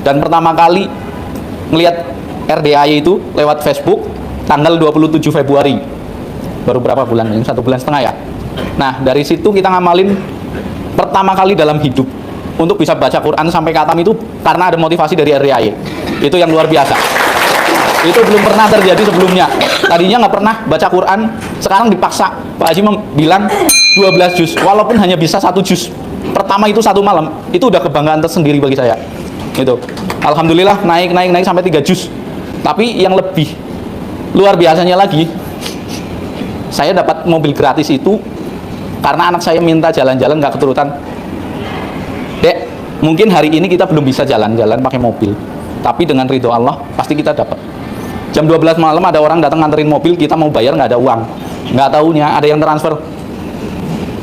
Dan pertama kali ngelihat RDAY itu lewat Facebook tanggal 27 Februari. Baru berapa bulan? 1,5 bulan ya. Nah, dari situ kita ngamalin pertama kali dalam hidup untuk bisa baca Quran sampai khatam itu karena ada motivasi dari RDAY. Itu yang luar biasa. Itu belum pernah terjadi sebelumnya. Tadinya nggak pernah baca Quran, sekarang dipaksa. Pak Haji bilang 12 juz, walaupun hanya bisa 1 juz. Pertama itu 1 malam, itu udah kebanggaan tersendiri bagi saya. Gitu. Alhamdulillah naik sampai 3 juz. Tapi yang lebih luar biasanya lagi, saya dapat mobil gratis itu karena anak saya minta jalan-jalan nggak keturutan. Dek, mungkin hari ini kita belum bisa jalan-jalan pakai mobil, tapi dengan ridho Allah pasti kita dapat. Jam 12 malam ada orang datang nganterin mobil, kita mau bayar nggak ada uang. Nggak taunya ada yang transfer.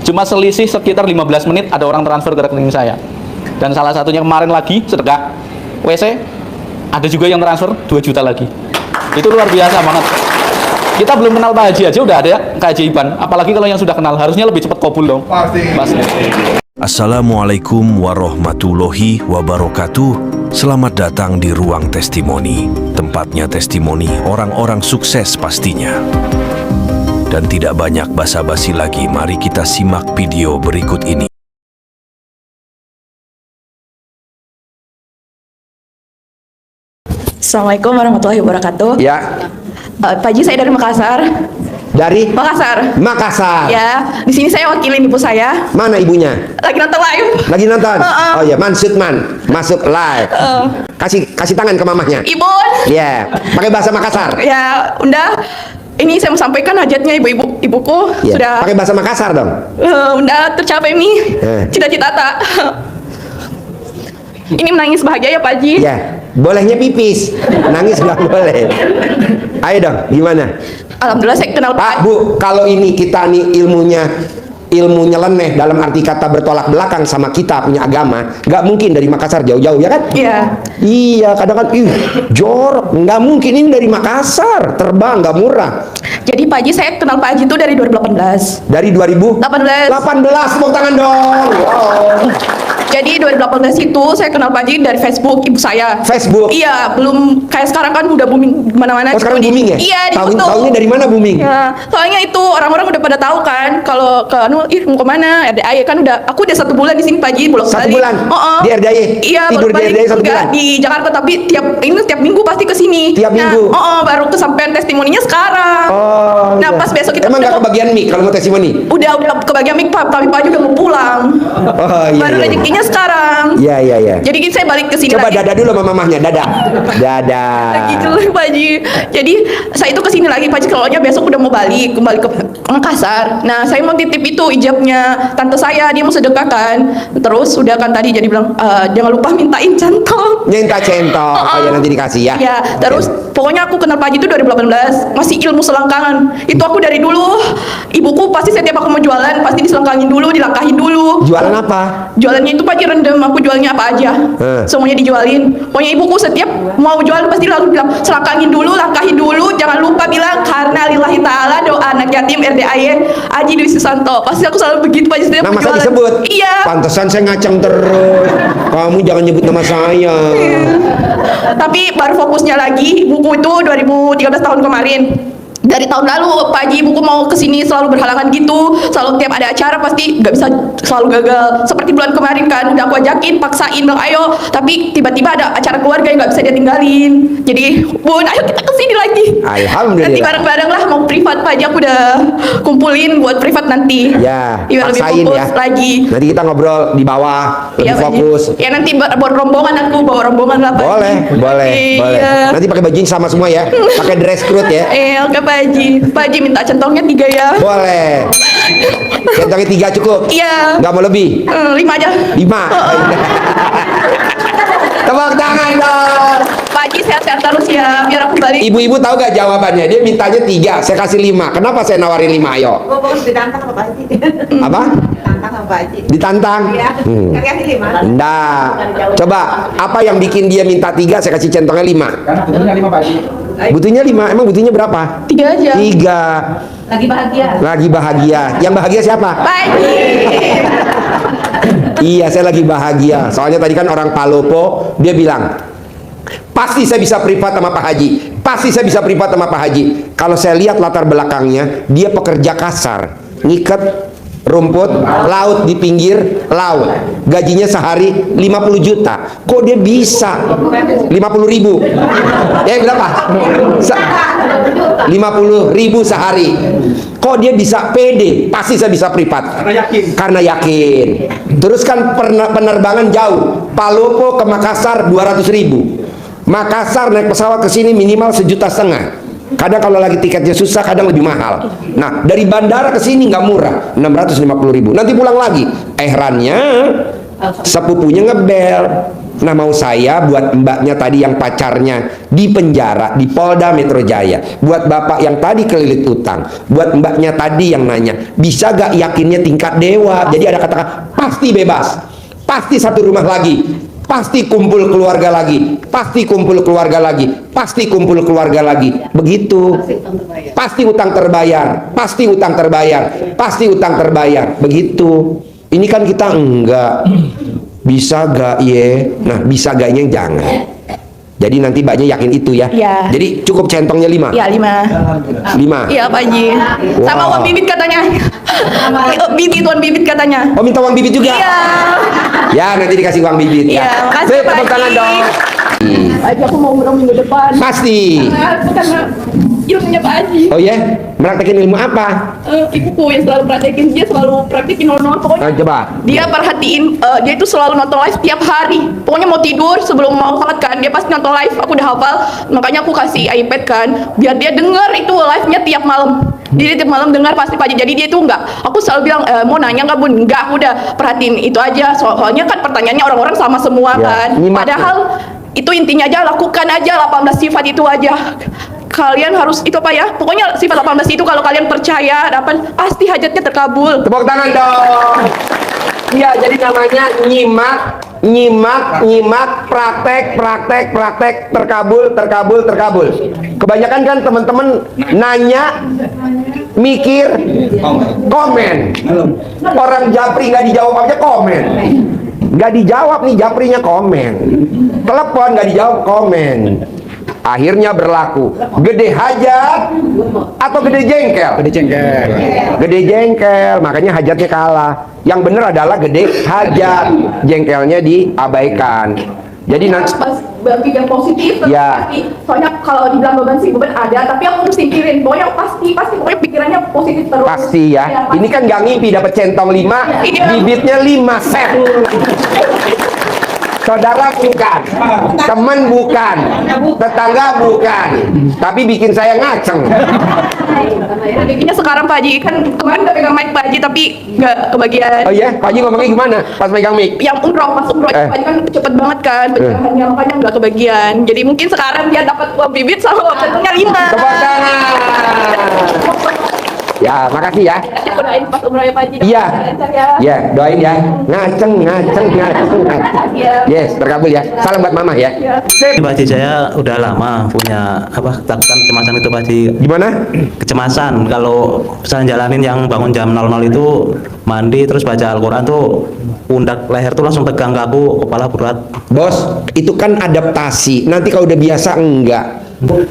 Cuma selisih sekitar 15 menit ada orang transfer ke rekening saya. Dan salah satunya kemarin lagi sedekah WC, ada juga yang transfer 2 juta lagi. Itu luar biasa banget. Kita belum kenal Pak Haji aja udah ada keajaiban, apalagi kalau yang sudah kenal, harusnya lebih cepat kabul dong. Pasti. Assalamualaikum warahmatullahi wabarakatuh. Selamat datang di Ruang Testimoni, tempatnya testimoni orang-orang sukses pastinya. Dan tidak banyak basa-basi lagi, mari kita simak video berikut ini. Assalamualaikum warahmatullahi wabarakatuh. Ya. Pak Haji, saya dari Makassar. Dari Makassar. Makassar. Ya, di sini saya wakilin ibu saya. Mana ibunya? Lagi nonton live. Lagi nonton. Oh ya, masuk live. Kasih tangan ke mamahnya. Ibu. Ya, pakai bahasa Makassar. Ya, udah. Ini saya mau sampaikan hajatnya ibuku Ya, sudah. pakai bahasa Makassar dong. Udah tercapai nih. Cita-cita tak. Ini menangis bahagia ya Pak Haji. Ya, bolehnya pipis, nangis nggak boleh. Ayo dong, gimana? Alhamdulillah saya kenal Pak, Bu, kalau ini kita nih ilmu nyeleneh dalam arti kata bertolak belakang sama kita punya agama, nggak mungkin dari Makassar jauh-jauh ya kan? Iya. Iya, kadang kan jorok, nggak mungkin ini dari Makassar, terbang nggak murah. Jadi Pak Haji, saya kenal Pak Haji itu dari 2018. Dari 2018. 18, tepuk tangan dong. Wow. Jadi 2018 itu saya kenal Pak Haji dari Facebook ibu saya. Facebook? Iya, belum kayak sekarang kan udah booming di mana-mana. Oh, sekarang booming ya? Iya, di YouTube. Tahunya dari mana booming? Ya, soalnya itu orang-orang udah pada tahu kan kalau ke mau kemana RDAY kan aku udah 1 bulan di sini Pak Haji, bolak 1 bulan? Di RDAY? Iya, Tidur di RDAY 1 bulan? Di Jakarta, tapi tiap minggu pasti ke sini. Tiap minggu? Baru kesampaian testimoninya sekarang. Oh. Nah, iya. pas besok kita emang nggak kebagian mic kalau mau testimoni? Udah kebagian mic Pak, tapi Pak Haji udah mau pulang. Oh iya. Baru iya. rezekinya sekarang. Iya. Jadi saya balik ke sini Coba lagi. dadah dulu sama mamahnya, dadah. Dadah. Lagi dulu Pak Haji. Jadi saya itu kesini lagi Pak Haji, kalau besok udah mau kembali ke Makassar. Nah, saya mau titip itu ijabnya tante saya, dia mau sedekahkan. Terus udah kan tadi jadi bilang jangan lupa mintain centong. Minta centong, ya nanti dikasih ya. Ya, terus pokoknya aku kenal Pak Haji itu 2018, masih ilmu selangkangan. Itu aku dari dulu. Ibuku pasti setiap aku mau jualan pasti diselangkangin dulu, dilangkahin dulu. Jualan apa? Jualannya itu Pak Haji rendem, aku jualnya apa aja. Semuanya dijualin. Pokoknya ibuku setiap mau jualan pasti lalu bilang, selangkangin dulu, langkahin dulu, jangan lupa bilang karena lillahi ta'ala doa anak yatim RDAY Haji Dwi Susanto. Pasti aku selalu begitu Pak Haji setiap Nama saya jualan. disebut? Iya. Pantesan saya ngaceng terus. Kamu jangan nyebut nama saya. Tapi baru fokusnya lagi buku itu 2013 tahun kemarin. Dari tahun lalu Pak Haji ibuku mau kesini selalu berhalangan gitu, selalu tiap ada acara pasti nggak bisa, selalu gagal. Seperti bulan kemarin kan udah aku ajakin, paksain bilang ayo, tapi tiba-tiba ada acara keluarga yang nggak bisa dia tinggalin. Jadi Bun, ayo kita kesini lagi. Alhamdulillah. Nanti bareng-bareng lah mau privat Pak Haji, aku udah kumpulin buat privat nanti. Ya, biar lebih paksain fokus ya. lagi. Nanti kita ngobrol di bawah, lebih Iya, Pak Haji. fokus. Ya nanti bawa rombongan, aku bawa rombongan lah Pak Boleh, Haji. boleh. Iya. Nanti pakai baju yang sama semua ya. Pakai dress code ya. Oke Pak Haji. Pak Haji minta centongnya 3 ya. Boleh. Centongnya 3 cukup. Iya. Nggak mau lebih. 5 aja. 5. Tepuk tangan dong. Pak Haji sehat-sehat terus ya, biar aku balik. Ibu-ibu tahu gak jawabannya? Dia mintanya 3, saya kasih 5. Kenapa saya nawarin 5? Ayo. Gue bagus ditantang sama Pak Haji. Apa? Ditantang sama Pak Haji. Ditantang? Iya. Kan kasih 5. Enggak. Coba, apa yang bikin dia minta 3, saya kasih centongnya 5. Karena butuhnya 5 Pak Haji. Butuhnya 5, emang butuhnya berapa? 3 aja. 3. Lagi bahagia. Lagi bahagia. Yang bahagia siapa? Pak Haji. Iya, saya lagi bahagia. Soalnya tadi kan orang Palopo, dia bilang, Pasti saya bisa privat sama Pak Haji. Pasti saya bisa privat sama Pak Haji. Kalau saya lihat latar belakangnya, dia pekerja kasar, ngikat rumput laut di pinggir laut, gajinya sehari 50 juta. Kok dia bisa 50.000? Berapa? 50.000 sehari. Kok dia bisa pede? Pasti saya bisa privat karena yakin. Terus kan penerbangan jauh, Palopo ke Makassar 200.000. Makassar naik pesawat ke sini minimal 1,5 juta. Kadang kalau lagi tiketnya susah, kadang lebih mahal. Nah, dari bandara ke sini nggak murah, 650.000. Nanti pulang lagi, ehrannya sepupunya ngebel. Nah, mau saya buat mbaknya tadi yang pacarnya di penjara di Polda Metro Jaya, buat bapak yang tadi kelilit utang, buat mbaknya tadi yang nanya, bisa gak yakinnya tingkat dewa? Jadi ada kata pasti bebas, pasti satu rumah lagi, pasti kumpul keluarga lagi, pasti kumpul keluarga lagi, pasti kumpul keluarga lagi. Begitu. Pasti utang terbayar, pasti utang terbayar, pasti utang terbayar. Begitu. Ini kan kita enggak. Bisa gak ye? Nah, bisa gaknya jangan. Jadi nanti mbaknya yakin itu ya. Iya. Jadi cukup centongnya 5. Iya 5. Iya Pak Haji. Sama Wah. uang bibit katanya. Uang bibit katanya. Oh, minta uang bibit juga? Iya. Ya, nanti dikasih uang bibit Iya, ya. makasih, Sip, Pak tepuk tangan Haji. dong. Pak Haji, aku mau ngurung minggu depan. Pasti. Karena ilmunya Pak Haji. Oh ya, praktekin ilmu apa? Ibuku yang selalu praktekin, dia selalu praktekin nol-nol. Pokoknya Coba. dia perhatiin, dia itu selalu nonton live tiap hari. Pokoknya mau tidur sebelum mau sholat kan, dia pasti nonton live. Aku udah hafal, makanya aku kasih iPad kan, biar dia denger itu live-nya tiap malam. Dia tiap malam dengar pasti Pak Haji. Jadi dia itu enggak. Aku selalu bilang, mau nanya nggak Bun? Enggak, aku udah perhatiin itu aja. Soalnya kan pertanyaannya orang-orang sama semua Ya, kan. nyimak. Padahal itu intinya aja, lakukan aja 18 sifat itu aja. Kalian harus itu apa ya? Pokoknya sifat 18 itu kalau kalian percaya dapat, pasti hajatnya terkabul. Tepuk tangan dong. Iya, jadi namanya nyimak, praktek, terkabul. Kebanyakan kan teman-teman nanya, mikir, komen. Orang japri nggak dijawab aja komen. Nggak dijawab nih japrinya komen. Telepon nggak dijawab komen. Akhirnya berlaku gede hajat atau gede jengkel. Gede jengkel, makanya hajatnya kalah. Yang benar adalah gede hajat, jengkelnya diabaikan. Jadi nanti Pas bidang positif, Ya. pasti. Soalnya kalau dibilang beban sih beban ada, tapi aku harus pikirin. Pokoknya pasti, pokoknya pikirannya positif terus. pasti ya. pasti. Ini kan nggak ngimpi dapat centong 5, Iya. bibitnya 5 set. Saudara bukan, teman bukan, tetangga bukan, tapi bikin saya ngaceng. Rezekinya sekarang Pak Haji, kan kemarin udah pegang mic Pak Haji tapi nggak kebagian. Oh iya, Pak Haji ngomongnya gimana pas megang mic? Yang pas umroh Pak Haji kan cepet banget kan penjelasannya, makanya nggak kebagian. Jadi mungkin sekarang dia dapat uang bibit sama uang centongnya 5. Tepuk tangan. Ya, makasih ya. Doain pas umroh ya Pak Haji. Iya. Lancar ya. Ya, doain ya. Ngaceng. Yes, terkabul ya. Salam buat mama ya. Sip. Pak Haji, saya udah lama punya ketakutan kecemasan itu Pak Haji. Gimana? Kecemasan kalau saya jalanin yang bangun jam 00 itu mandi terus baca Al-Quran tuh pundak leher tuh langsung tegang kaku, kepala berat. Bos, itu kan adaptasi. Nanti kalau udah biasa enggak.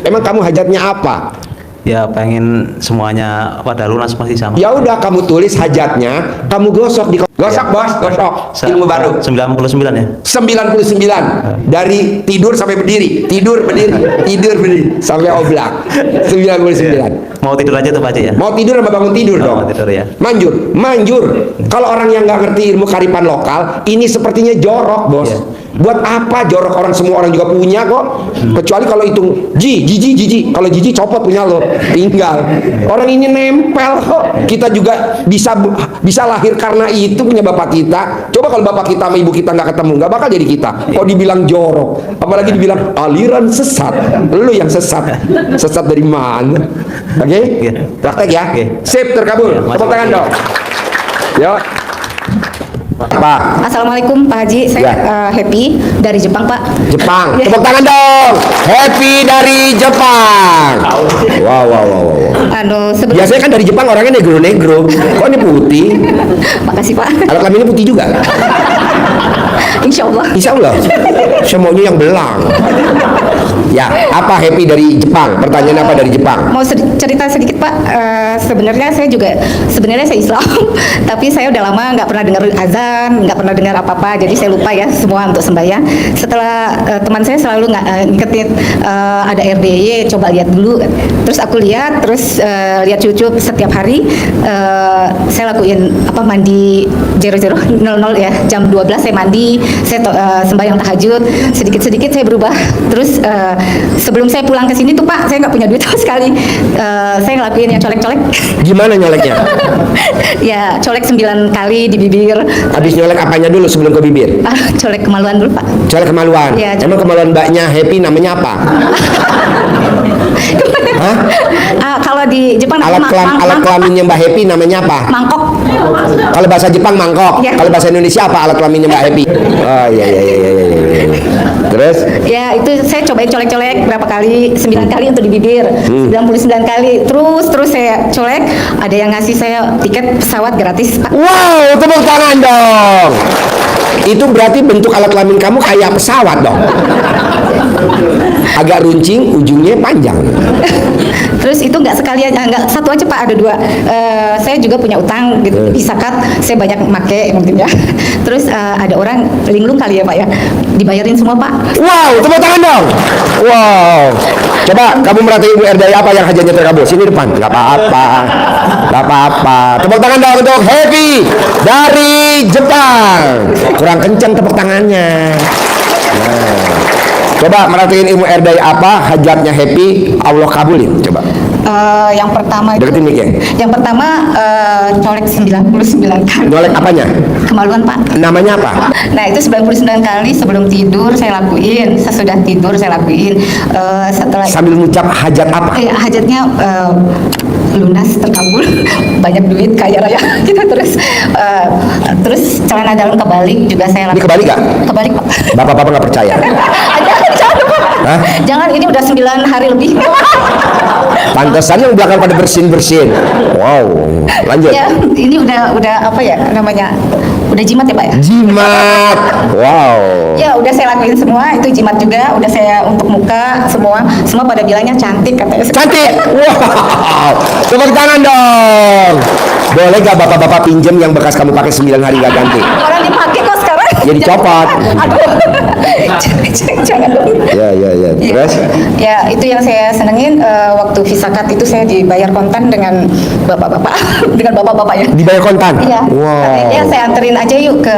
Emang kamu hajatnya apa? Ya pengen semuanya pada lunas masih sama. Ya udah kamu tulis hajatnya, kamu gosok di gosok bos, gosok. Ilmu baru. 99 ya. 99 dari tidur sampai berdiri, tidur berdiri sampai oblak. 99. Mau tidur aja tuh Pak Haji ya. Mau tidur sama bangun tidur Oh, dong. tidur ya. Manjur. Kalau orang yang nggak ngerti ilmu kearifan lokal, ini sepertinya jorok, bos. Iya. Buat apa jorok? Orang semua orang juga punya kok. Kecuali kalau hitung jiji. Kalau jiji copot punya lo, tinggal. Orang ini nempel kok. Kita juga bisa lahir karena itu punya bapak kita. Coba kalau bapak kita sama ibu kita nggak ketemu, nggak bakal jadi kita. Kok dibilang jorok, apalagi dibilang aliran sesat. Lu yang sesat. Sesat dari mana? Oke? Iya. Praktek ya. Oke. Sip, terkabul. Iya, Tepuk tangan dong. Yuk. Pak, Assalamualaikum Pak Haji, saya Happy dari Jepang Pak. Jepang. Tepuk tangan dong. Happy dari Jepang. Wow. Sebetulnya, Biasanya kan dari Jepang orangnya negro. Kok ini putih? makasih Pak. Alat kelaminnya putih juga. Insya Allah. Insya Allah. Semuanya yang belang. Ya, apa happy dari Jepang? Pertanyaan apa dari Jepang? Mau cerita sedikit Pak. Sebenarnya saya Islam, tapi saya udah lama nggak pernah dengar azan, nggak pernah dengar apa-apa. Jadi saya lupa ya semua untuk sembahyang. Setelah teman saya selalu ngingetin ada RDY, coba lihat dulu. Terus aku lihat, lihat YouTube setiap hari. Saya lakuin mandi 00.00 ya, jam 12 saya mandi, saya sembahyang tahajud. Sedikit-sedikit saya berubah. Terus sebelum saya pulang ke sini tuh Pak, saya nggak punya duit sama sekali. Saya ngelakuin yang colek-colek. Gimana nyoleknya? Ya, colek 9 kali di bibir. Habis nyolek apanya dulu sebelum ke bibir? Colek kemaluan dulu Pak. Colek kemaluan. Ya, Emang kemaluan mbaknya Happy namanya apa? Hah? Kalau di Jepang Alat kelaminnya Mbak Happy namanya apa? Mangkok. Kalau bahasa Jepang mangkok. Ya. Kalau bahasa Indonesia apa alat kelaminnya Mbak Happy? Oh iya. Terus? Ya, itu saya cobain colek-colek berapa kali? 9 kali untuk di bibir. 99 kali. Terus saya colek, ada yang ngasih saya tiket pesawat gratis, Pak. Wow, tepuk tangan dong. Itu berarti bentuk alat kelamin kamu kayak pesawat dong. Agak runcing, ujungnya panjang. Terus itu nggak sekalian, nggak satu aja Pak, ada 2. Saya juga punya utang gitu di zakat, saya banyak make mungkin ya. Terus ada orang linglung kali ya Pak ya, dibayarin semua Pak. Wow, tepuk tangan dong. Wow. Coba kamu merhatiin Ibu Erdaya apa yang hajatnya terkabul? Sini depan. Nggak apa-apa. Nggak apa-apa. Tepuk tangan dong untuk Happy dari Jepang. Kurang kencang tepuk tangannya. Nah. Coba merhatiin Ibu Erdaya apa hajatnya Happy, Allah kabulin. Coba. Yang pertama itu, Deketin mic-nya. yang pertama colek 99 kali. Nyolek apanya? Kemaluan Pak. Namanya apa? Nah itu 99 kali sebelum tidur saya lakuin, sesudah tidur saya lakuin. Setelah Sambil ngucap hajat apa? hajatnya lunas, terkabul, banyak duit, kaya raya gitu. Terus celana dalam kebalik juga saya Ini lakuin. kebalik gak? Kebalik Pak. Bapak-bapak nggak percaya. Jangan Pak. Hah? Jangan, ini udah 9 hari lebih. Pantesan yang belakang pada bersin-bersin. Wow, lanjut. Ya, ini udah apa ya namanya? Udah jimat ya Pak ya? Jimat. Wow. Ya udah saya lakuin semua, itu jimat juga, udah saya untuk muka semua pada bilangnya cantik katanya. Cantik. Wow. Tepuk tangan dong. Boleh gak bapak-bapak pinjem yang bekas kamu pakai 9 hari gak ganti? Orang dipakai kok sekarang. Ya dicopot. Aduh. Jangan dong. Ya. Terus? Ya itu yang saya senengin, waktu visakat itu saya dibayar kontan dengan bapak-bapak dengan bapak-bapak ya. Dibayar kontan? Iya. Wow. Ya saya anterin aja yuk ke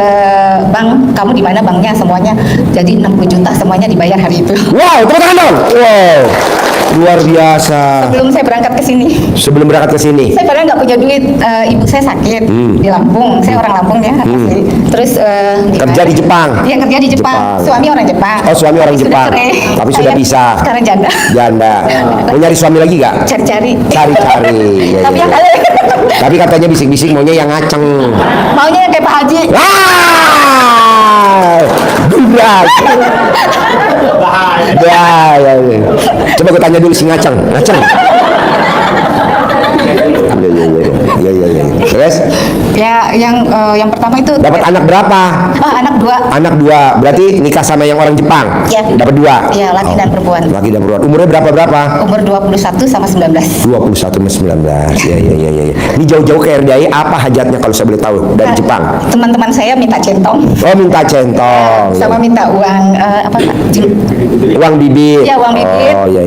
bank. Kamu di mana banknya semuanya? Jadi 60 juta semuanya dibayar hari itu. Wow, tepuk tangan dong. Wow. Luar biasa. Sebelum saya berangkat ke sini. Sebelum berangkat ke sini. Saya padahal nggak punya duit. Ibu saya sakit di Lampung. Saya orang Lampung ya. Asli. Terus Kerja di Jepang. Iya, kerja di Jepang. Suami orang Jepang. Oh, suami orang Jepang. cerai. Tapi sudah Saya bisa. Sekarang janda. Janda. Mau nyari suami lagi gak? Cari-cari. Cari-cari. Ya, Tapi yang ya. kali Tapi katanya bisik-bisik maunya yang ngaceng. maunya yang kayak Pak Haji. Gubrak. Ya. Coba gue tanya dulu si ngaceng. Ngaceng. Ya. Terus Ya, yang pertama itu dapat anak berapa? anak 2. Anak 2. Berarti nikah sama yang orang Jepang. Ya. Dapat 2. Iya, laki dan perempuan. Laki dan perempuan. Umurnya berapa? Umur 21 sama 19. 21 sama 19. Ya. Ini jauh-jauh ke RDI apa hajatnya kalau saya boleh tahu dari Jepang? Teman-teman saya minta centong. Oh, minta centong. Sama minta uang apa Pak? Uang bibir. Ya, uang bibir. Oh, ya.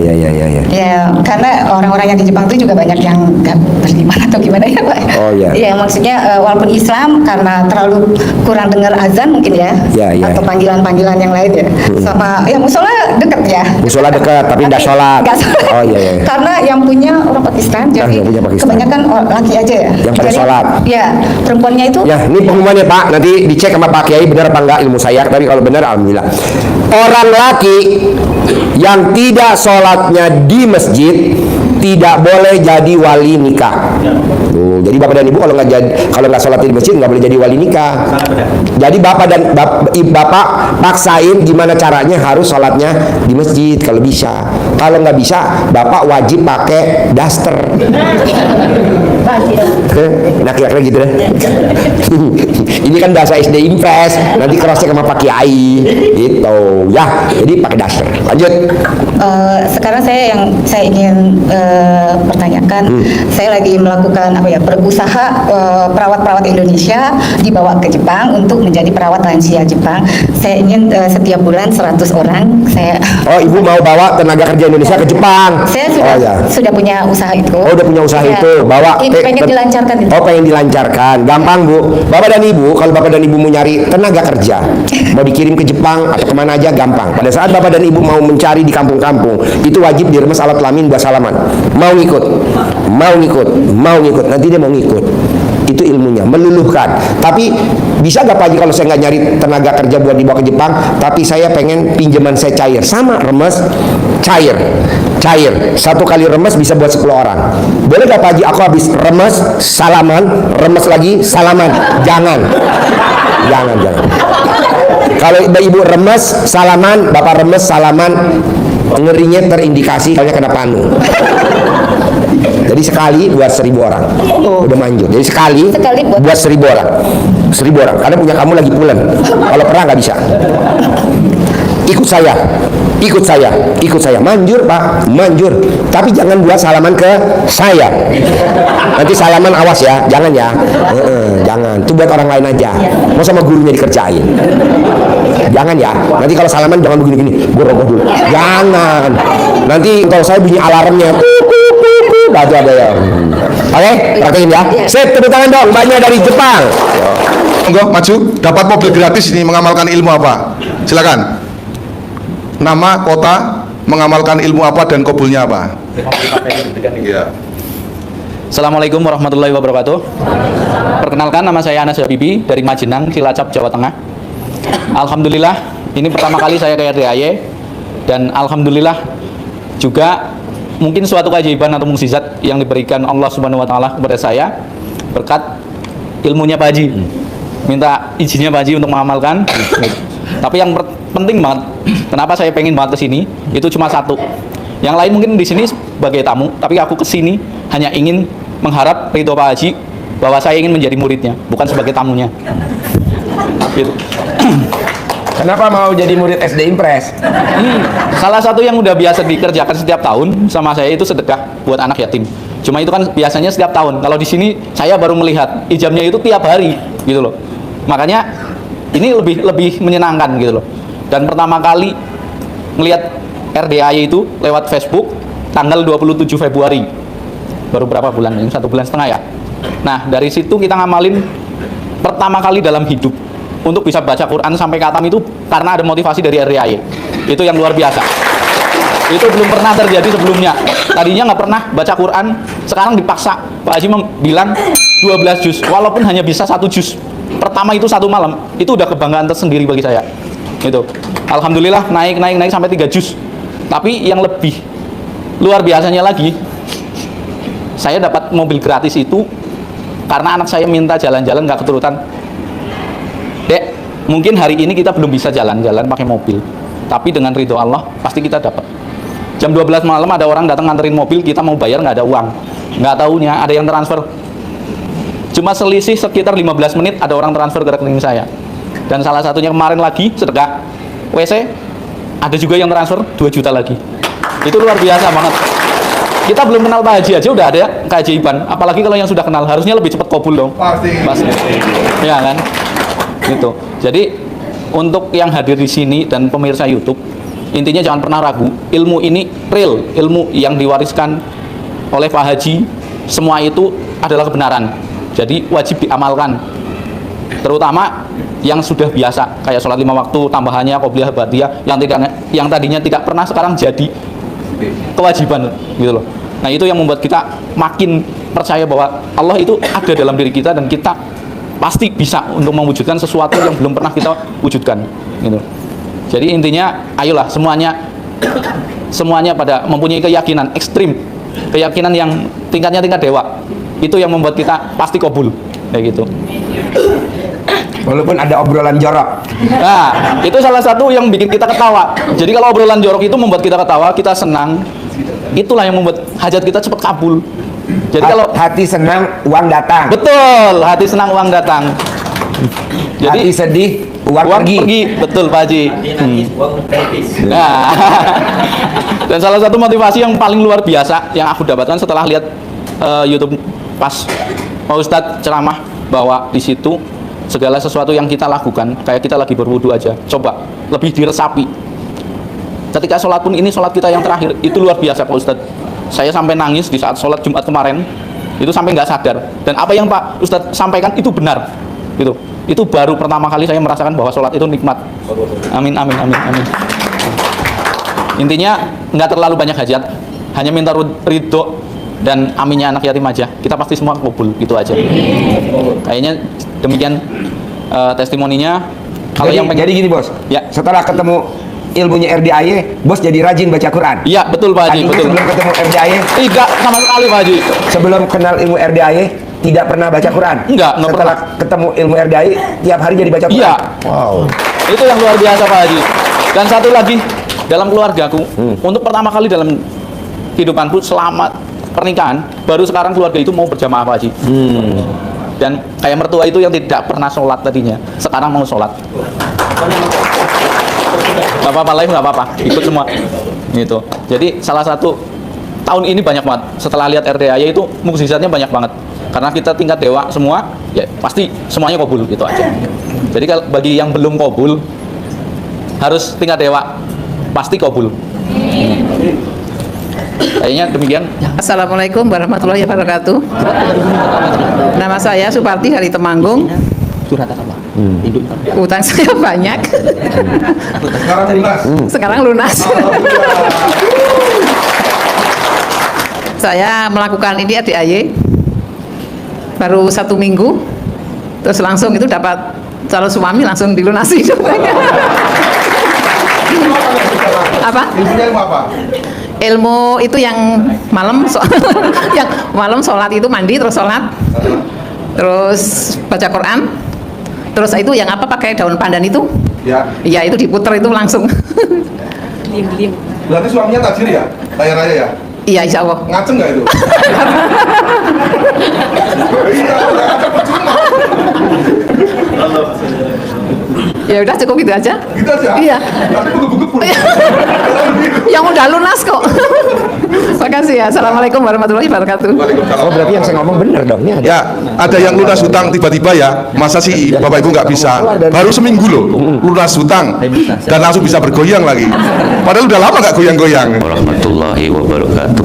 Ya, karena orang-orang yang di Jepang itu juga banyak yang nggak beriman atau gimana ya Pak? Oh, iya. Iya, maksudnya walaupun Islam karena terlalu kurang dengar azan mungkin ya, Ya. atau panggilan-panggilan yang lain ya, sama ya musola deket ya. Musola dekat tapi enggak sholat. Nggak sholat. Oh iya. Karena yang punya orang Pakistan, jadi yang punya Pakistan. kebanyakan laki aja ya. Yang pada Jadi, sholat. Ya, perempuannya itu Ya, ini pengumumannya Pak. Nanti dicek sama Pak Kiai benar apa enggak ilmu saya. Tapi kalau benar alhamdulillah. Orang laki yang tidak sholatnya di masjid tidak boleh jadi wali nikah. Tuh, jadi bapak dan ibu kalau nggak sholat di masjid nggak boleh jadi wali nikah. Jadi bapak paksain gimana caranya harus sholatnya di masjid kalau bisa. Kalau nggak bisa, bapak wajib pakai daster. Nah kira-kira gitu deh. Ini kan bahasa SD Impres, nanti kerasnya sama Pak Kiai gitu ya. Jadi pakai daster. Lanjut. Sekarang saya ingin pertanyakan, saya lagi melakukan berusaha perawat-perawat Indonesia dibawa ke Jepang untuk menjadi perawat lansia Jepang. Saya ingin setiap bulan 100 orang. Oh, ibu mau bawa tenaga kerja Indonesia ke Jepang? Saya Oh, ya. sudah punya usaha itu. Oh, udah punya usaha itu. Bawa pengen dilancarkan itu. Oh, pengen dilancarkan. Gampang, Bu. Bapak dan Ibu, kalau Bapak dan Ibu mau nyari tenaga kerja, mau dikirim ke Jepang atau kemana aja gampang. Pada saat Bapak dan Ibu mau mencari di kampung-kampung, itu wajib diremes alat kelamin buat salaman. Mau ngikut. Nanti dia mau ngikut. Itu ilmunya, meluluhkan. Tapi bisa gak Pak Haji kalau saya nggak nyari tenaga kerja buat dibawa ke Jepang, tapi saya pengen pinjaman saya cair, sama remes, cair. Satu kali remes bisa buat 10 orang. Boleh gak Pak Haji aku habis remes, salaman, remes lagi, salaman? Jangan. Kalau ibu remes, salaman, bapak remes, salaman, ngerinya terindikasi soalnya kena panu. Jadi sekali buat 1000 orang. Udah manjur. Jadi sekali buat 1000 orang. 1000 orang. Karena punya kamu lagi pulen. Kalau pernah nggak bisa. Ikut saya. Manjur Pak, manjur. Tapi jangan buat salaman ke saya. Nanti salaman awas ya, jangan ya. Jangan. Itu buat orang lain aja. Mau sama gurunya dikerjain. Jangan ya. Nanti kalau salaman jangan begini-gini. Gue rogoh dulu. Jangan. Nanti kalau saya bunyi alarmnya. Ada ya. Oke, praktekin ya. Sip, tepuk tangan dong. Mbaknya dari Jepang. Monggo maju. Dapat mobil gratis ini mengamalkan ilmu apa? Silakan. Nama, kota, mengamalkan ilmu apa dan kabulnya apa? Iya. Assalamualaikum warahmatullahi wabarakatuh. Perkenalkan, nama saya Anas Habibi dari Majenang, Cilacap, Jawa Tengah. Alhamdulillah, ini pertama kali saya ke RDAY, dan alhamdulillah juga mungkin suatu keajaiban atau mukjizat yang diberikan Allah Subhanahu wa taala kepada saya berkat ilmunya Pak Haji. Minta izinnya Pak Haji untuk mengamalkan. Tapi yang penting banget, kenapa saya pengen banget ke sini, itu cuma satu. Yang lain mungkin di sini sebagai tamu, tapi aku ke sini hanya ingin mengharap ridho Pak Haji bahwa saya ingin menjadi muridnya, bukan sebagai tamunya. Gitu. Kenapa mau jadi murid SD Impres? Salah satu yang udah biasa dikerjakan setiap tahun sama saya itu sedekah buat anak yatim. Cuma itu kan biasanya setiap tahun. Kalau di sini saya baru melihat ijabnya itu tiap hari gitu loh. Makanya ini lebih menyenangkan gitu loh. Dan pertama kali ngelihat RDAY itu lewat Facebook tanggal 27 Februari. Baru berapa bulan? 1,5 bulan ya. Nah, dari situ kita ngamalin pertama kali dalam hidup untuk bisa baca Quran sampai khatam itu karena ada motivasi dari RDAY. Itu yang luar biasa. Itu belum pernah terjadi sebelumnya. Tadinya nggak pernah baca Quran, sekarang dipaksa. Pak Haji bilang 12 juz, walaupun hanya bisa 1 juz. Pertama itu 1 malam, itu udah kebanggaan tersendiri bagi saya. Itu. Alhamdulillah naik sampai 3 juz. Tapi yang lebih luar biasanya lagi, saya dapat mobil gratis itu karena anak saya minta jalan-jalan nggak keturutan. Dek, mungkin hari ini kita belum bisa jalan-jalan pakai mobil, tapi dengan ridho Allah pasti kita dapat. Jam 12 malam ada orang datang nganterin mobil, kita mau bayar nggak ada uang, nggak taunya ada yang transfer. Cuma selisih sekitar 15 menit ada orang transfer ke rekening saya. Dan salah satunya kemarin lagi sedekah WC, ada juga yang transfer 2 juta lagi. Itu luar biasa banget. Kita belum kenal Pak Haji aja udah ada keajaiban, apalagi kalau yang sudah kenal harusnya lebih cepat kabul dong. Pasti. Ya kan? Gitu. Jadi untuk yang hadir di sini dan pemirsa YouTube, intinya jangan pernah ragu, ilmu ini real, ilmu yang diwariskan oleh Pak Haji, semua itu adalah kebenaran. Jadi wajib diamalkan. Terutama yang sudah biasa kayak sholat 5 waktu, tambahannya qobliyah ba'diyah yang tadinya tidak pernah sekarang jadi kewajiban gitu loh. Nah, itu yang membuat kita makin percaya bahwa Allah itu ada dalam diri kita dan kita pasti bisa untuk mewujudkan sesuatu yang belum pernah kita wujudkan gitu. Jadi intinya ayolah semuanya pada mempunyai keyakinan ekstrim, keyakinan yang tingkatnya tingkat dewa. Itu yang membuat kita pasti kabul kayak gitu. Walaupun ada obrolan jorok. Nah, itu salah satu yang bikin kita ketawa. Jadi kalau obrolan jorok itu membuat kita ketawa, kita senang. Itulah yang membuat hajat kita cepat kabul. Jadi kalau hati senang uang datang, betul, hati senang uang datang. hati Jadi sedih uang pergi. betul Pak Haji. Nah, dan salah satu motivasi yang paling luar biasa yang aku dapatkan setelah lihat YouTube pas Pak Ustadz ceramah bahwa di situ segala sesuatu yang kita lakukan kayak kita lagi berwudu aja, coba lebih diresapi. Ketika sholat pun ini sholat kita yang terakhir, itu luar biasa Pak Ustadz. Saya sampai nangis di saat sholat Jumat kemarin, itu sampai nggak sadar. Dan apa yang Pak Ustadz sampaikan itu benar, gitu. Itu baru pertama kali saya merasakan bahwa sholat itu nikmat. Amin, amin, amin, amin. Intinya nggak terlalu banyak hajat, hanya minta ridho dan aminnya anak yatim aja. Kita pasti semua kabul, gitu aja. Kayaknya demikian testimoninya. Kalau yang Jadi gini bos, Ya. setelah ketemu ilmunya RDAY, bos jadi rajin baca Quran. Iya betul Pak Haji, Tadinya betul. sebelum ketemu RDAY, Tidak sama sekali Pak Haji. sebelum kenal ilmu RDAY tidak pernah baca Quran. Enggak Setelah ketemu ilmu RDAY, tiap hari jadi baca Quran. Iya. Wow. Itu yang luar biasa Pak Haji. Dan satu lagi, dalam keluargaku, untuk pertama kali dalam kehidupanku selama pernikahan, baru sekarang keluarga itu mau berjamaah Pak Haji. Dan kayak mertua itu yang tidak pernah sholat tadinya, sekarang mau sholat. Gak apa-apa, live gak apa-apa, ikut semua. Gitu. Jadi salah satu tahun ini banyak banget. Setelah lihat RDAY itu mukjizatnya banyak banget. Karena kita tingkat dewa semua, ya pasti semuanya kabul, gitu aja. Jadi kalau bagi yang belum kabul, harus tingkat dewa, pasti kabul. Kayaknya demikian. Assalamualaikum warahmatullahi wabarakatuh. Nama saya Suparti dari Temanggung. Utang saya banyak. Sekarang lunas. Sekarang lunas. Saya melakukan ini RDAY baru 1 minggu, terus langsung itu dapat calon suami, langsung dilunasi. Apa? Ilmunya ilmu apa? Ilmu itu yang malam yang malam sholat itu mandi terus sholat, terus baca Quran, terus itu yang apa pakai daun pandan itu, Ya. ya itu diputer itu langsung. Berarti suaminya tajir ya? Kaya raya ya? Iya insya Allah. Ngaceng nggak itu? Iya, ngaceng percuma. Ya udah cukup gitu aja. Gitu aja? Iya. Tapi bengkak-bengkak. Yang udah lunas kok. Makasih ya. Assalamualaikum warahmatullahi wabarakatuh. Oh berarti yang saya ngomong benar dong. Ini ada. Ya, ada yang lunas hutang tiba-tiba ya. Masa sih Bapak Ibu nggak bisa? Baru seminggu loh lunas hutang dan langsung bisa bergoyang lagi. Padahal udah lama nggak goyang-goyang. Warahmatullahi wabarakatuh.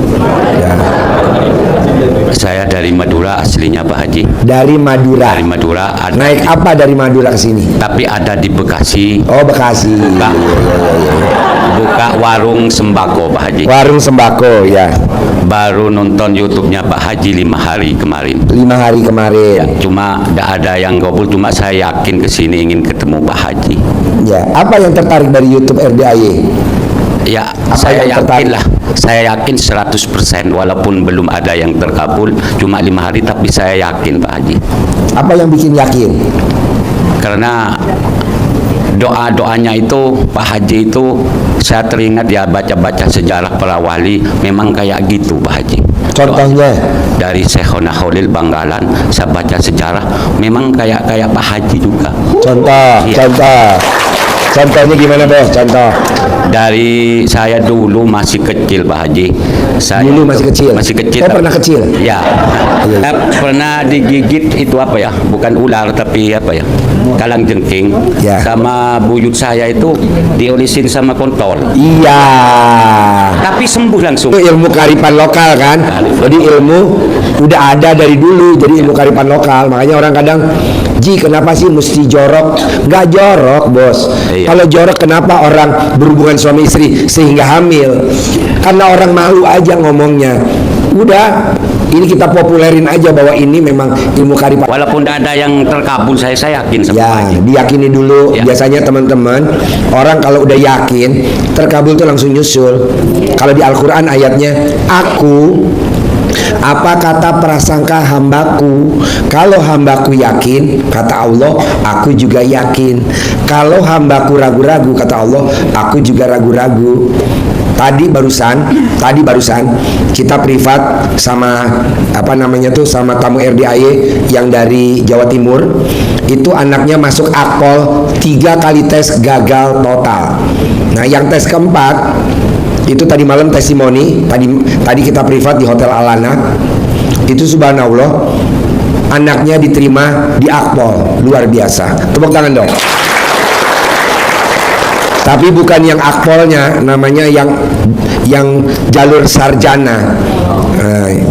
Saya dari Madura aslinya Pak Haji. Dari Madura. Dari Madura. Naik apa dari Madura ke sini? Tapi ada di Bekasi. Oh Bekasi. Buka warung sembako Pak Haji. Warung sembako ya. Baru nonton YouTube-nya Pak Haji 5 hari kemarin. 5 hari kemarin. Ya, cuma tidak ada yang kabul. Cuma saya yakin kesini ingin ketemu Pak Haji. Ya. Apa yang tertarik dari YouTube RDAY? Ya, Apa saya yang yakin tertarik? lah. Saya yakin 100% walaupun belum ada yang terkabul. Cuma 5 hari tapi saya yakin Pak Haji. Apa yang bikin yakin? Karena doa-doanya itu Pak Haji itu saya teringat ya baca-baca sejarah para wali memang kayak gitu Pak Haji. Contohnya? Dari Syekhona Khalil Banggalan saya baca sejarah memang kayak Pak Haji juga. Contoh, Iya. contoh. Contohnya gimana bos? Contoh. Dari saya dulu masih kecil Pak Haji. Saya Dulu masih kecil? Masih kecil. Oh, pernah kecil? Ya. Saya pernah digigit itu apa ya? Bukan ular tapi apa ya? Kalang jengking. Ya. Sama buyut saya itu diolisin sama kontol. Iya. Tapi sembuh langsung. Itu ilmu kearifan lokal kan? Jadi ilmu udah ada dari dulu. Jadi ilmu kearifan lokal. Makanya orang kadang, Ji kenapa sih mesti jorok? Nggak jorok bos. Iya. Kalau jorok kenapa orang berhubungan suami istri sehingga hamil? Karena orang malu aja ngomongnya. Udah, ini kita populerin aja bahwa ini memang ilmu kearifan. Walaupun tidak ada yang terkabul saya yakin sama Pak Ya, Haji. diyakini dulu. Ya. Biasanya teman-teman, orang kalau udah yakin, terkabul tuh langsung nyusul. Kalau di Al-Quran ayatnya, aku, apa kata prasangka hambaku? Kalau hambaku yakin, kata Allah, aku juga yakin. Kalau hambaku ragu-ragu, kata Allah, aku juga ragu-ragu. Tadi barusan kita privat sama sama tamu RDAY yang dari Jawa Timur. Itu anaknya masuk Akpol 3 kali tes gagal total. Nah, yang tes keempat itu tadi malam testimoni. Tadi kita privat di Hotel Alana. Itu subhanallah, anaknya diterima di Akpol, luar biasa. Tepuk tangan dong. Tapi bukan yang Akpolnya, namanya yang jalur sarjana.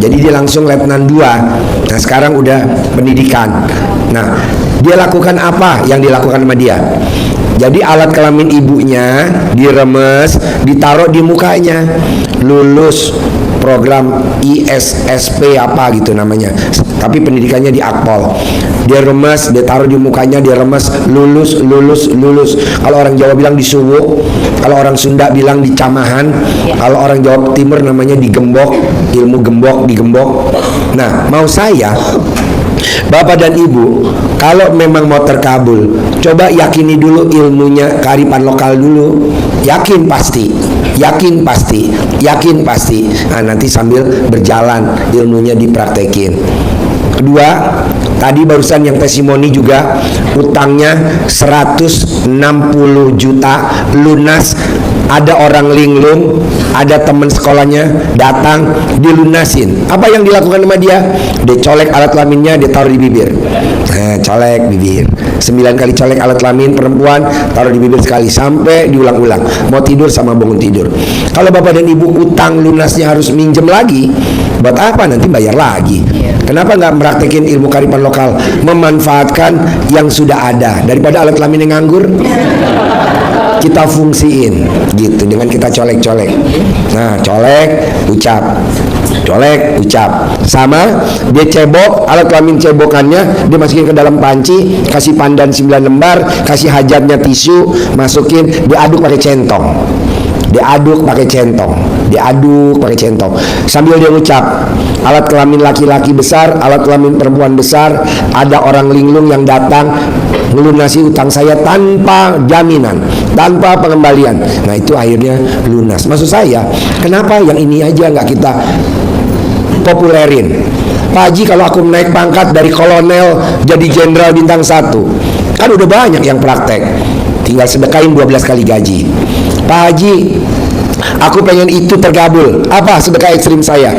Jadi dia langsung letnan 2. Nah, sekarang udah pendidikan. Nah, dia lakukan apa yang dilakukan sama dia? Jadi alat kelamin ibunya diremes, ditaruh di mukanya. Lulus program ISSP apa gitu namanya, tapi pendidikannya di Akpol. Dia remes, dia taruh di mukanya, dia remes, lulus. Kalau orang Jawa bilang disuwuk, kalau orang Sunda bilang dicamahan, kalau orang Jawa Timur namanya digembok, ilmu gembok, digembok. Nah, mau saya, Bapak dan Ibu, kalau memang mau terkabul, coba yakini dulu ilmunya kearifan lokal dulu. Yakin pasti. Nah, nanti sambil berjalan ilmunya dipraktekin. Kedua, tadi barusan yang testimoni juga utangnya 160 juta lunas. Ada orang linglung, ada teman sekolahnya datang, dilunasin. Apa yang dilakukan sama dia? Dia colek alat kelaminnya, dia taruh di bibir. Colek bibir. 9 kali colek alat kelamin perempuan, taruh di bibir sekali, sampai diulang-ulang. Mau tidur sama bangun tidur. Kalau Bapak dan Ibu utang lunasnya harus minjem lagi, buat apa nanti bayar lagi? Kenapa nggak meraktekin ilmu kearifan lokal, memanfaatkan yang sudah ada daripada alat kelamin yang nganggur? Kita fungsiin gitu dengan kita colek-colek. Nah, colek, ucap. Sama dia cebok, alat kelamin cebokannya dia masukin ke dalam panci, kasih pandan 9 lembar, kasih hajatnya tisu, masukin, diaduk pakai centong. Diaduk pakai centong sambil dia ucap, alat kelamin laki-laki besar, alat kelamin perempuan besar, ada orang linglung yang datang melunasi utang saya tanpa jaminan, tanpa pengembalian. Nah, itu akhirnya lunas. Maksud saya, kenapa yang ini aja nggak kita populerin? Pak Haji, kalau aku naik pangkat dari kolonel jadi jenderal bintang 1, kan udah banyak yang praktek, tinggal sedekahin 12 kali gaji. Pak Haji, aku pengen itu terkabul. Apa sedekah ekstrim saya?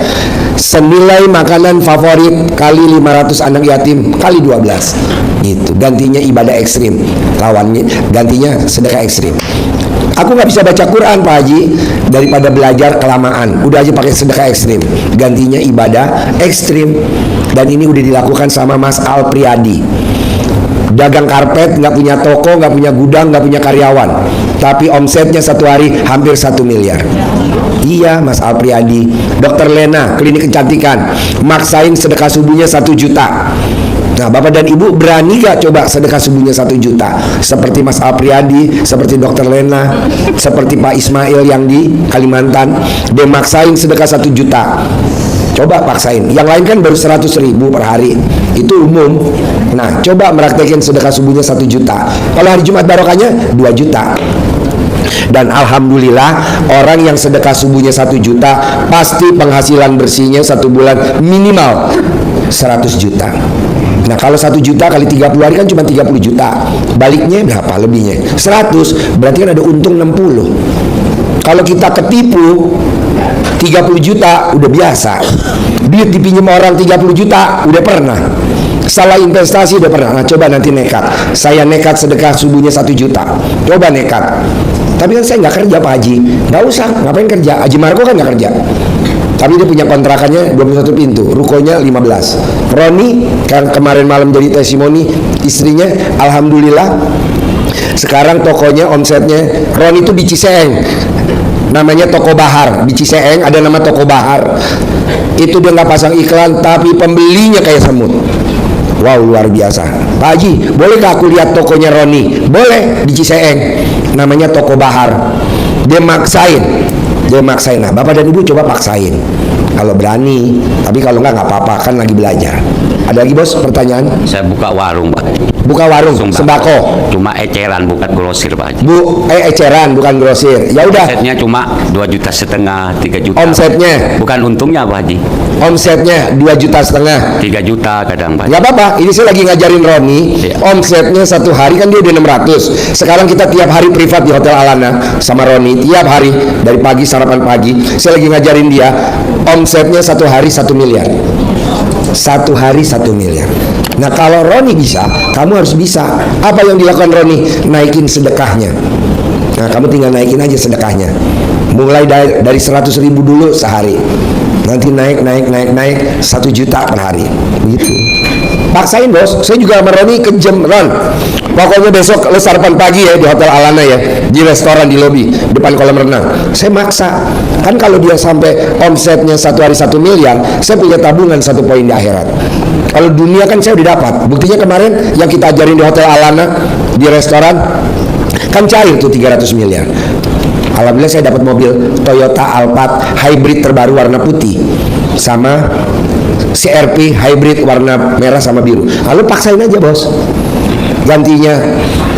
Senilai makanan favorit kali 500 anak yatim kali 12. Itu gantinya ibadah ekstrim. Lawannya gantinya sedekah ekstrim. Aku nggak bisa baca Quran Pak Haji, daripada belajar kelamaan. Udah aja pakai sedekah ekstrim. Gantinya ibadah ekstrim. Dan ini udah dilakukan sama Mas Al Priadi. Dagang karpet, nggak punya toko, nggak punya gudang, nggak punya karyawan, tapi omsetnya satu hari hampir 1 miliar. Iya, Mas Al Priadi. Dokter Lena, klinik kecantikan, maksain sedekah subuhnya 1 juta. Nah, Bapak dan Ibu berani gak coba sedekah subuhnya 1 juta? Seperti Mas Al Priadi, seperti Dokter Lena, seperti Pak Ismail yang di Kalimantan, dia maksain sedekah 1 juta. Coba paksain. Yang lain kan baru 100.000 per hari. Itu umum. Nah, coba meraktekin sedekah subuhnya 1 juta. Kalau hari Jumat barokahnya 2 juta. Dan alhamdulillah, orang yang sedekah subuhnya 1 juta pasti penghasilan bersihnya 1 bulan minimal 100 juta. Nah, kalau 1 juta kali 30 hari kan cuma 30 juta. Baliknya berapa lebihnya? 100, berarti kan ada untung 60. Kalau kita ketipu 30 juta udah biasa. Duit dipinjam orang 30 juta udah pernah. Salah investasi udah pernah. Nah, coba nanti nekat. Saya nekat sedekah subuhnya 1 juta. Coba nekat. Tapi kan saya nggak kerja Pak Haji. Nggak usah, ngapain kerja? Haji Marco kan nggak kerja. Tapi dia punya kontrakannya 21 pintu, rukonya 15. Roni kan kemarin malam jadi testimoni, istrinya alhamdulillah sekarang tokonya omsetnya. Roni itu di Ciseeng, namanya Toko Bahar. Di Ciseeng ada nama Toko Bahar. Itu dia nggak pasang iklan, tapi pembelinya kayak semut. Wow, luar biasa. Pak Haji, bolehkah aku lihat tokonya Roni? Boleh, di Ciseeng, namanya Toko Bahar. Dia maksain. Nah, Bapak dan Ibu coba paksain kalau berani. Tapi kalau nggak apa-apa, kan lagi belajar. Ada lagi bos pertanyaan? Saya buka warung, Pak. Buka warung sembako. Cuma eceran, bukan grosir, Pak Haji. Eceran bukan grosir. Ya udah. Omsetnya cuma 2,5 juta, 3 juta. Omsetnya? Bukan untungnya, Pak Haji. Omsetnya 2,5 juta. 3 juta kadang, Pak. Nggak apa-apa, ini saya lagi ngajarin Roni. Iya. Omsetnya satu hari kan dia udah 600. Sekarang kita tiap hari privat di Hotel Alana sama Roni. Tiap hari dari pagi, sarapan pagi. Saya lagi ngajarin dia. Omsetnya satu hari 1 miliar. Satu hari 1 miliar. Nah kalau Roni bisa, kamu harus bisa. Apa yang dilakukan Roni? Naikin sedekahnya. Nah kamu tinggal naikin aja sedekahnya. Mulai dari 100.000 dulu sehari. Nanti naik 1 juta per hari. Begitu. Paksain bos. Saya juga sama Roni kejem. Ron, pokoknya besok lo sarapan pagi ya di Hotel Alana ya, di restoran di lobi depan kolam renang. Saya maksa. Kan kalau dia sampai omsetnya satu hari 1 miliar, saya punya tabungan 1 poin di akhirat. Kalau dunia kan saya udah dapat. Buktinya kemarin yang kita ajarin di Hotel Alana di restoran kan cair tuh 300 miliar. Alhamdulillah saya dapat mobil Toyota Alphard hybrid terbaru warna putih sama CRV hybrid warna merah sama biru. Lalu paksain aja bos. Gantinya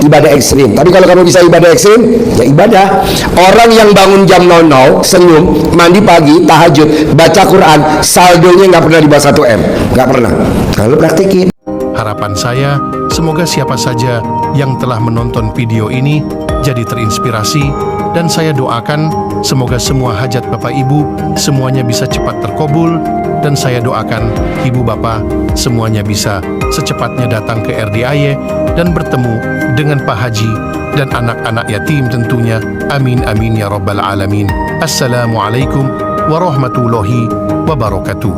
ibadah ekstrim. Tapi kalau kamu bisa ibadah ekstrim, ya ibadah. Orang yang bangun jam 00, senyum, mandi pagi, tahajud, baca Quran, saldonya nggak pernah di bawah 1 M. Nggak pernah. Lalu praktekin. Harapan saya, semoga siapa saja yang telah menonton video ini jadi terinspirasi, dan saya doakan semoga semua hajat Bapak Ibu semuanya bisa cepat terkabul, dan saya doakan Ibu Bapak semuanya bisa secepatnya datang ke RDIY dan bertemu dengan Pak Haji dan anak-anak yatim tentunya. Amin amin ya rabbal alamin. Assalamualaikum warahmatullahi wabarakatuh.